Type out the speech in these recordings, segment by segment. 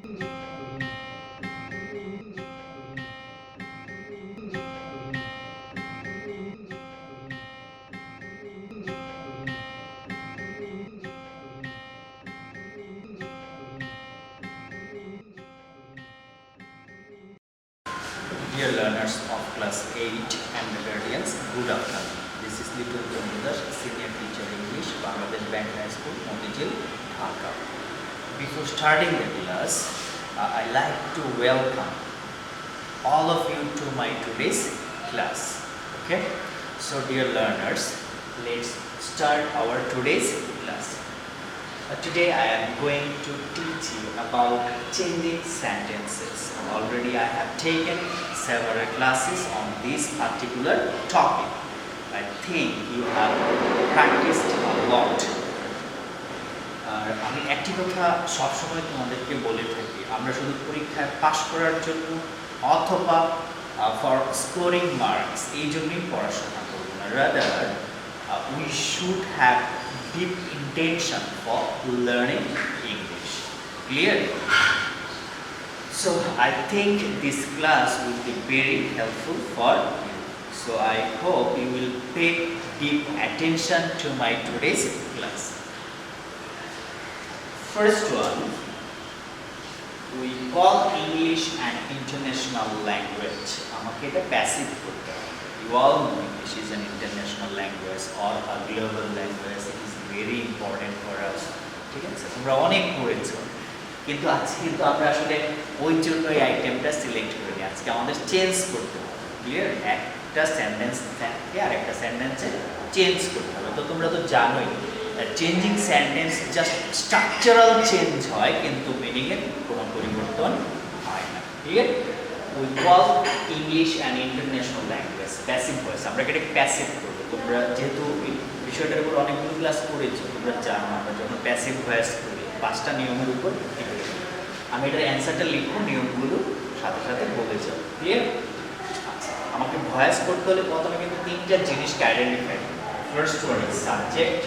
Dear learners of class 8 and the guardians, good afternoon. This is Little Chandradas, Senior Teacher English, Bangladesh Bank High School, Motijil, Dhaka. Before starting the class, I like to welcome all of you to my today's class. Okay? So dear learners, let's start our today's class. Today I am going to teach you about changing sentences. Already I have taken several classes on this particular topic. I think you have practiced a lot. আর আমি একটি কথা সবসময় তোমাদেরকে বলে থাকি, আমরা শুধু পরীক্ষায় পাশ করার জন্য অথবা ফর স্কোরিং মার্কস এই জন্যই পড়াশোনা করব না, rather we should have deep intention for learning English. Clear? So I think this class will be very helpful for you. So I hope you will pay deep attention to my today's class. First one, we call English an international language. আমাকে এটা passive করতে হবে. You all know English is an international language or a global language. It is very important for us. ঠিক আছে, তোমরা অনেক পড়েছো, কিন্তু আজকে কিন্তু আমরা আসলে ওই জন্য এই আইটেমটা সিলেক্ট করিনি। আজকে আমাদের চেঞ্জ করতে হবে। ক্লিয়ার? একটা সেন্টেন্স থেকে আরেকটা সেন্টেন্সে চেঞ্জ করতে হবে। তো তোমরা তো জানোই changing sentence just structural change হয়, কিন্তু মিনিংয়ের কোনো পরিবর্তন হয় না। Clear? We call English an international language. Passive voice, আমরা এটা প্যাসিভ করব। তোমরা যেহেতু বিষয়টার উপর অনেকগুলো ক্লাস করেছো, তোমরা জানো আমরা যখন প্যাসিভ ভয়েস করি 5টা নিয়মের উপর ভিত্তি করে। আমি এটার অ্যান্সারটা লিখবো, নিয়মগুলো সাথে সাথে বলে যাবো। ক্লিয়ার? আচ্ছা, আমাকে ভয়েস করতে হলে প্রথমে কিন্তু 3টা জিনিসকে আইডেন্টিফাই করতে হবে। First one is subject,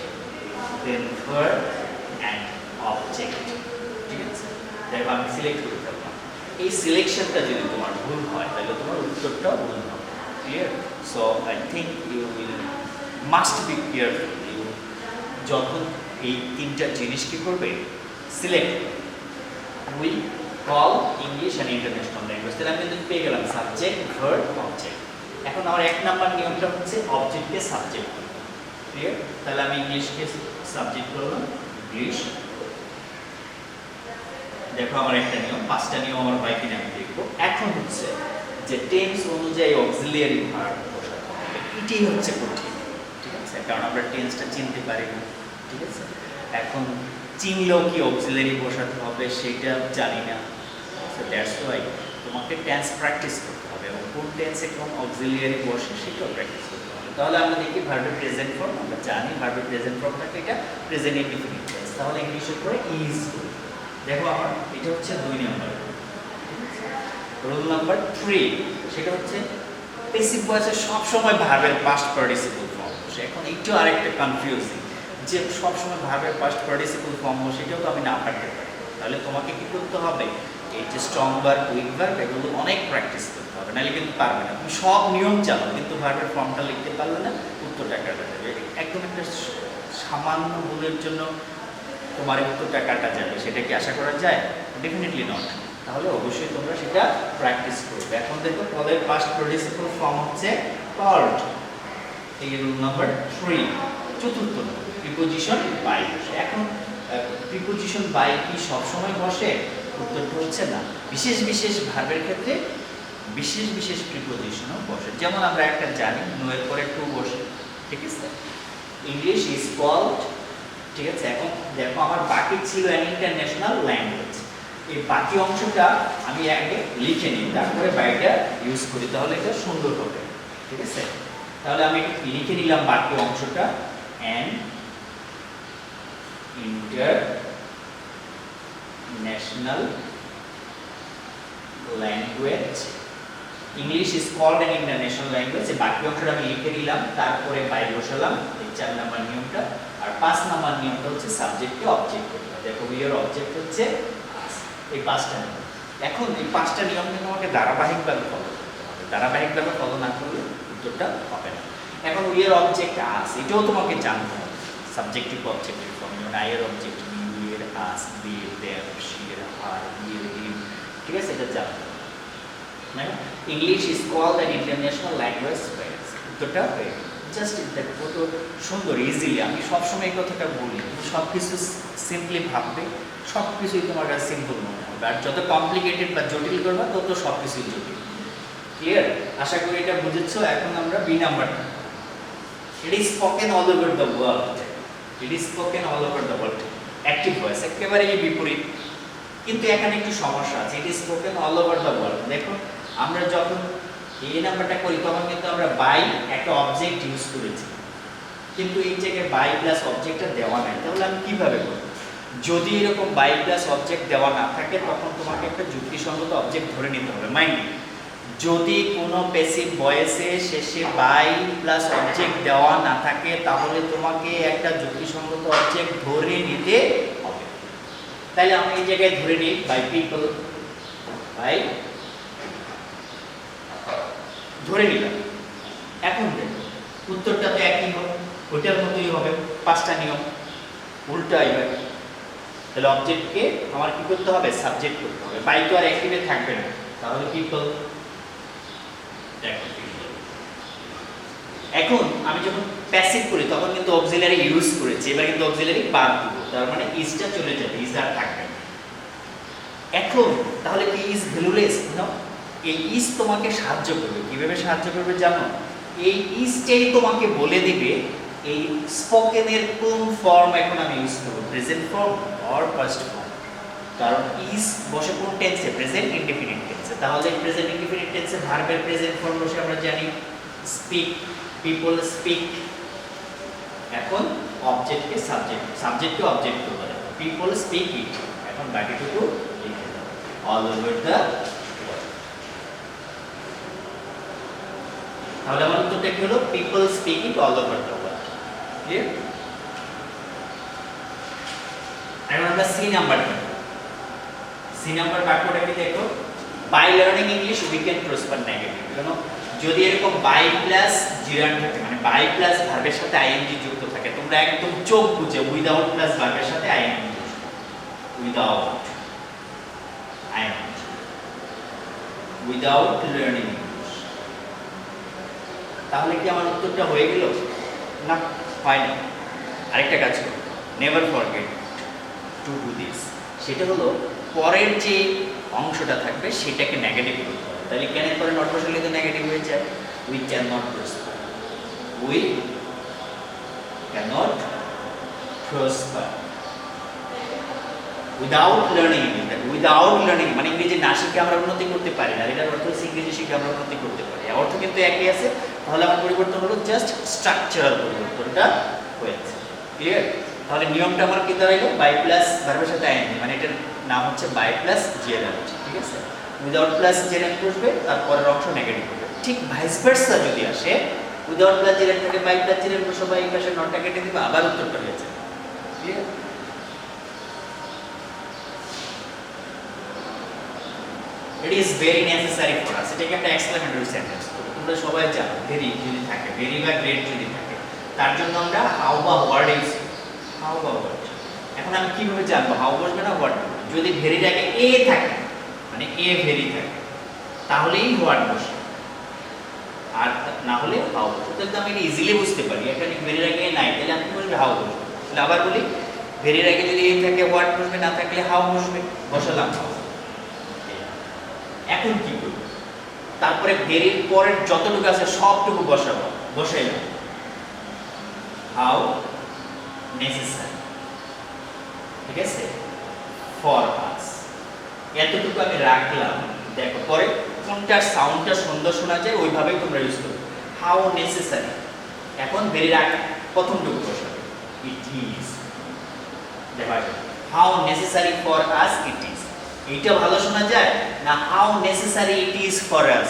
then verb and object. ঠিক আছে, দেখো আমি সিলেক্ট করতে পারবো। এই সিলেকশনটা যদি তোমার ভুল হয় তাহলে তোমার উত্তরটাও ভুল হবে। Clear? So I think you will must be careful. You যখন এই 3টা জিনিস কি করবে, select. We call English an international language. তাহলে আমি কিন্তু পেয়ে গেলাম সাবজেক্ট, ভার্ব, অবজেক্ট। এখন আমার 1 নাম্বার নিয়মটা হচ্ছে অবজেক্টকে সাবজেক্ট করতে। ক্লিয়ার? তাহলে আমি ইংলিশকে সাবজেক্ট করলাম, ইংলিশ। দেখো আমার একটা নিয়ম, 5টা নিয়ম আমার হয় কিনা আমি দেখবো। এখন হচ্ছে যে টেন্স অনুযায়ী অক্সিলিয়ারি ভার্ব বসাতে হবে, এটাই হচ্ছে কঠিন। ঠিক আছে, কারণ আমরা টেন্সটা চিনতে পারি না। ঠিক আছে, এখন চিনলেও কি অক্সিলিয়ারি বসাতে হবে সেটা জানি না। সো দ্যাটস ওয়াই তোমাকে টেন্স প্র্যাকটিস করতে হবে, এবং কোন টেন্সে কোন অক্সিলিয়ারি বসে সেটাও প্র্যাকটিস করতে হবে। তাহলে আমরা দেখি ভার্বের প্রেজেন্ট ফর্ম, আমরা জানি ভার্বের প্রেজেন্ট ফর্মটাকে এটা প্রেজেন্ট ইনডিফিনিট টেন্স, তাহলে ইংলিশের পরে ইজ। দেখো আমার এটা হচ্ছে 2 নম্বর রুল নাম্বার 3, সেটা হচ্ছে প্যাসিভ ভয়েসে সব সময় ভার্বের পাস্ট পার্টিসিপল ফর্ম বসে। এখন একটু আরেকটা কনফিউজিং যে সব সময় ভার্বের পাস্ট পার্টিসিপল ফর্ম বসে, এটাও তো আমি না পারতে পারি। তাহলে তোমাকে কি করতে হবে, এই যে স্ট্রং ভার্ব, উইক ভার্ব, এগুলো অনেক প্র্যাকটিস করতে হবে, নাহলে কিন্তু পারবে না। তুমি সব নিয়ম জানো কিন্তু ভার্বের ফর্মটা লিখতে পারলে না, উত্তরটা কাটা যাবে। একদম একটা সামান্য ভুলের জন্য তোমার উত্তরটা কাটা যাবে, সেটা কি আশা করা যায়? Definitely not. তাহলে অবশ্যই তোমরা সেটা প্র্যাকটিস করবে। এখন দেখো পদের পাস্ট পার্টিসিপল ফর্ম হচ্ছে কল্ড, এই রুল নাম্বার 3। চতুর্থ প্রিপোজিশন বাই বসে। এখন প্রিপোজিশন বাই কি সব সময় বসে? উত্তরটা হচ্ছে না। বিশেষ বিশেষ ভার্বের ক্ষেত্রে বিশেষ বিশেষ প্রিপোজিশনও বসে। যেমন আমরা একটা জানি নো এর পরে টু বসে। ঠিক আছে, ইংলিশ ইজ কল্ড। ঠিক আছে, এখন দেখো আমার বাকি ছিল অ্যান ইন্টারন্যাশনাল ল্যাঙ্গুয়েজ। এই বাকি অংশটা আমি আগে লিখে নিই, তারপরে বাইটা ইউজ করি, তাহলে এটা সুন্দর হবে। ঠিক আছে, তাহলে আমি লিখে নিলাম বাকি অংশটা, an international language. English is called an international language. এই বাকি অংশটা আমি লিখে নিলাম, তারপরে বাই বসালাম, এই 4 নাম্বার নিয়মটা। আর 5 নাম্বার নিয়মটা হচ্ছে সাবজেক্টকে অবজেক্ট করতে হবে। দেখো ইয়ার অবজেক্ট হচ্ছে এই 5টা নিয়ম। এখন এই 5টা নিয়ম কিন্তু আমাকে ধারাবাহিকভাবে ফলো করতে হবে, ধারাবাহিকভাবে ফলো না করলে উত্তরটা হবে না। এখন উই এর অবজেক্ট আস, এটাও তোমাকে জানতে হবে, সাবজেক্টিভ অবজেক্টিভ ফর্ম, যেমন আই এর অবজেক্ট ইউ এর আস, বি এর দেম, সি এর আর, ই এর হিম, ঠিক আছে, এটা জানতে হবে। English is called an international language, উত্তরটা হয়ে গেল। জাস্ট দেখো কত সুন্দর, ইজিলি। আমি সবসময় এই কথাটা বলি, সব কিছু সিম্পলি ভাববে, সব কিছুই তোমার কাছে সিম্পল মনে হবে, আর যত কমপ্লিকেটেড বা জটিল করবা তত সব কিছুই জটিল। ক্লিয়ার? আশা করি এটা বুঝেছো। এখন আমরা বি নাম্বারটা, it is spoken all over the world, it is spoken all over the world, active voice, একেবারে বিপরীত। কিন্তু এখানে একটু সমস্যা আছে, it is spoken all over the world. দেখো আমরা যখন এই নাম্বারটা করি তখন কিন্তু আমরা বাই একটা অবজেক্ট ইউজ করেছি, কিন্তু এই জায়গায় বাই প্লাস অবজেক্টটা দেওয়া নাই। তাহলে আমি কিভাবে করব? যদি এরকম বাই প্লাস অবজেক্ট দেওয়া না থাকে তখন তোমাকে একটা যুক্তিসঙ্গত অবজেক্ট ধরে নিতে হবে। মাইন্ড, যদি কোনো প্যাসিভ ভয়েসে শেষে বাই প্লাস অবজেক্ট দেওয়া না থাকে তাহলে তোমাকে একটা যুক্তিসঙ্গত অবজেক্ট ধরে নিতে হবে। তাহলে আমি এই জায়গায় ধরে নিই বাই পিপল, বাই ধরে নিলাম। এখন দেখো উত্তরটা তো একই হবে, ওইটার মতোই হবে, 5টা নিয়ম উল্টা। এবার তাহলে অবজেক্টকে আমার কি করতে হবে? সাবজেক্ট করতে হবে। বাই তো আর অ্যাক্টিভে থাকবে না, তাহলে পিপল। এখন আমি যখন প্যাসিভ করি তখন কিন্তু অক্সিলারি ইউজ করেছি, এবার কিন্তু অক্সিলারি বাদ দিব, তার মানে ইজটা চলে যাবে, ইজ আর থাকবে না। এখন তাহলে কি ইজ ভ্যালুলেস? না, এই ইজ তোমাকে সাহায্য করবে। কিভাবে সাহায্য করবে জানো? এই ইজটাই তোমাকে বলে দিবে এই স্পোকেনের কোন ফর্ম এখন আমি ইউজ করব, present form or past form. কারণ ইজ বসে কোন টেন্সে? প্রেজেন্ট ইনডেফিনিট টেন্সে। তাহলে প্রেজেন্ট ইনডেফিনিট টেন্সে ভার্বের প্রেজেন্ট ফর্ম বসে আমরা জানি স্পিক, পিপল স্পিক। এখন অবজেক্টকে সাবজেক্ট, সাবজেক্টকে অবজেক্ট করতে হবে, পিপল স্পিক ইট। এখন বাকিটুকু লিখে দাও, অল ওভার দ্য ওয়ার্ল্ড। তাহলে আমার উত্তরটা কি হলো? People speak it all over the world. Clear? এখন আমরা সি নাম্বারটা, সি নাম্বার বাক্যটা কি দেখো? By learning English we can prosper negative. কেন? যদি এরকম বাই প্লাস জিরান থাকে, মানে বাই প্লাস ভার্বের সাথে আইএনজি যুক্ত থাকে, তোমরা একদম চোখ বুঝে উইদাউট প্লাস ভার্বের সাথে ING, without ING, without learning English, তাহলে কি আমার উত্তরটা হয়ে গেল? না, হয় না। আরেকটা কাজ করো, never forget to do this. সেটা হলো পরের যে অংশটা থাকবে সেটাকে নেগেটিভ করতে হবে। তাহলে ক্যানের পরে নট বসালে তো নেগেটিভ হয়ে যায়। We can not prosper, we can not prosper without learning English. Without learning মানে ইংরেজি না শিখে আমরা উন্নতি করতে পারি না, এটার অর্থ হচ্ছে ইংরেজি শিখে আমরা উন্নতি করতে পারি। অর্থ কিন্তু একই আছে, তাহলে আমার পরিবর্তন হলো জাস্ট স্ট্রাকচারাল পরিবর্তনটা হয়েছে। ক্লিয়ার? তাহলে নিয়মটা আমার কি দাঁড়াইলো? বাই প্লাস ভার্বের সাথে আইএনজি, মানে এটার নাম হচ্ছে বাই প্লাস জেরান্ট। ঠিক আছে? উইদাউট প্লাস জেরান্ট বসবে, তারপরের অংশ নেগেটিভ হবে। ঠিক ভাইস ভার্সা যদি আসে, উইদাউট প্লাস জেরান্ট থেকে বাই প্লাস জেরান্ট বসবে, এই পাশে নটটা কেটে দিবে, আবার উত্তরটা হয়েছে। Clear? It is very necessary for us. এটাকে একটা এক্সক্লেমেটরি সেন্টেন্স করব। তোমরা সবাই জানো ভেরি যদি থাকে, ভেরি বা গ্রেট যদি থাকে, তার জন্য আমরা হাউ বা ওয়ার্ড ইউজ করি। হাউ বা ওয়ার্ড। এখন আমি কিভাবে জানবো হাউ বসবে না ওয়ার্ড? যদি ভেরির আগে এ থাকে, মানে এ ভেরি থাকে, তাহলেই ওয়ার্ড বসে, আর না হলে হাউ বসবে। তাহলে আমি ইজিলি বুঝতে পারি এখানে ভেরির আগে নাই, তাহলে আমি বলবো হাউ বসবে। তাহলে আবার বলি, ভেরির আগে যদি এ থাকে ওয়ার্ড বসবে, না থাকলে হাউ বসবে, বসালাম হাউ। এখন কি করব? তারপরে ভেরির পরের যতটুকু আছে সবটুকু বসাবো, বসাইলাম হাউ নেসেসারি। ঠিক আছে? ফর আস, এতটুকু আমি রাখলাম। দেখো পরে কোনটার সাউন্ডটা সুন্দর শোনা যায় ওইভাবেই তোমরা ইউজ করবে। হাউ নেসেসারি, এখন ভেরির আগে প্রথমটুকু বসাবে, ইট ইজ। দেখো how necessary for us it is, এইটা ভালো শোনা যায় না how necessary it is for us,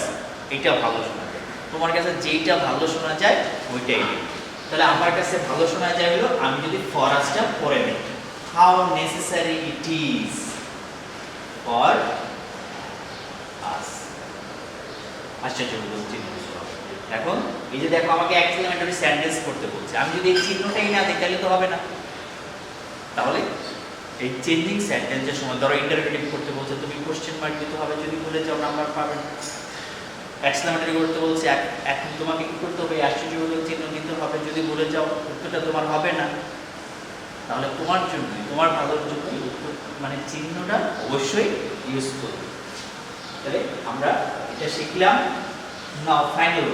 এটা ভালো শোনা যায়। তোমার কাছে যেইটা ভালো শোনা যায় ওইটাই লিখবে। তাহলে আমার কাছে ভালো শোনা যায় হলো আমি যদি ফর আসটা পরে নিই, how necessary it is for আশ্চর্যবোধক চিহ্ন দিতে হবে। এখন এই যে দেখো আমাকে এক্সক্লেমেটরি সেন্টেন্স করতে বলছে, আমি যদি এই চিহ্নটাই না দিই তাহলে তো হবে না। তাহলে এই চেঞ্জিং সেন্টেন্সের সময় ধরো ইন্টারোগেটিভ করতে বলছে, তুমি কোশ্চেন মার্ক দিতে হবে, যদি ভুলে যাও নাম্বার পাবে না। এক্সক্লেমেটরি করতে বলছে, এখন তোমাকে কি করতে হবে, আশ্চর্যবোধক চিহ্ন দিতে হবে, যদি ভুলে যাও উত্তরটা তোমার হবে না। তাহলে তোমার জন্য, তোমার ভালোর জন্য মানে চিহ্নটা অবশ্যই ইউজফুল। তাহলে আমরা এটা শিখলাম। Now final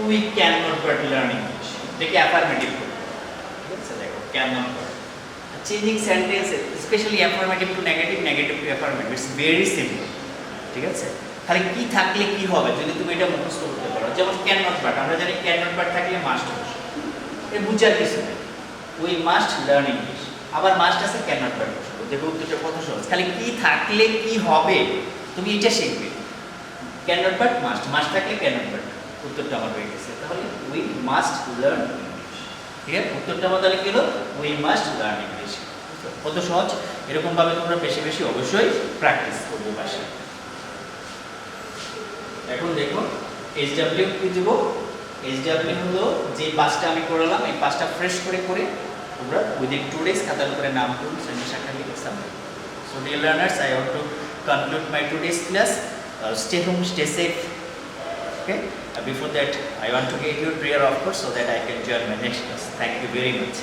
we can not but learn English, এটাকে অ্যাফার্মেটিভ করতে হবে। ঠিক আছে, দেখো can not but changing sentence specially affirmative to negative, negative to affirmative, it's very simple. ঠিক আছে, খালি কি থাকলে কি হবে যদি তুমি এটা মুখস্থ করতে পারো। যেমন ক্যান নট বাট, আমরা জানি ক্যান নট বাট থাকলে মাস্ট বসে, এর বুঝার কিছু নেই। উই মাস্ট লার্ন ইংলিশ, আবার মাস্ট আছে ক্যান নট বাট বসে, দেখো উত্তরটা কত সহজ। খালি কি থাকলে কি হবে তুমি এটা শিখবে। Can not but must, must থাকলে ক্যান নট বাট, উত্তরটা আমার হয়ে গেছে। তাহলে উই মাস্ট লার্ন ইংলিশ। ঠিক আছে, উত্তরটা আমার তাহলে কি হলো, উই মাস্ট লার্ন ইংলিশ। কত সহজ। এরকম ভাবে তোমরা বেশি বেশি অবশ্যই প্র্যাকটিস করবে বাসায়। এখন দেখো এইচডব্লিউ কি দেব, এইচডব্লিউ হলো যে পাঁচটা আমি করালাম, এই পাঁচটা ফ্রেশ করে করে তোমরা উইদিন 2 days খাতার উপরে নাম করুন, শ্রেণী শাখা লিখে submit. So dear learners, I want to conclude my today's class. Stay home, stay safe. Okay. Before that, I want to get your prayer, of course, so that I can join my next class. Thank you very much.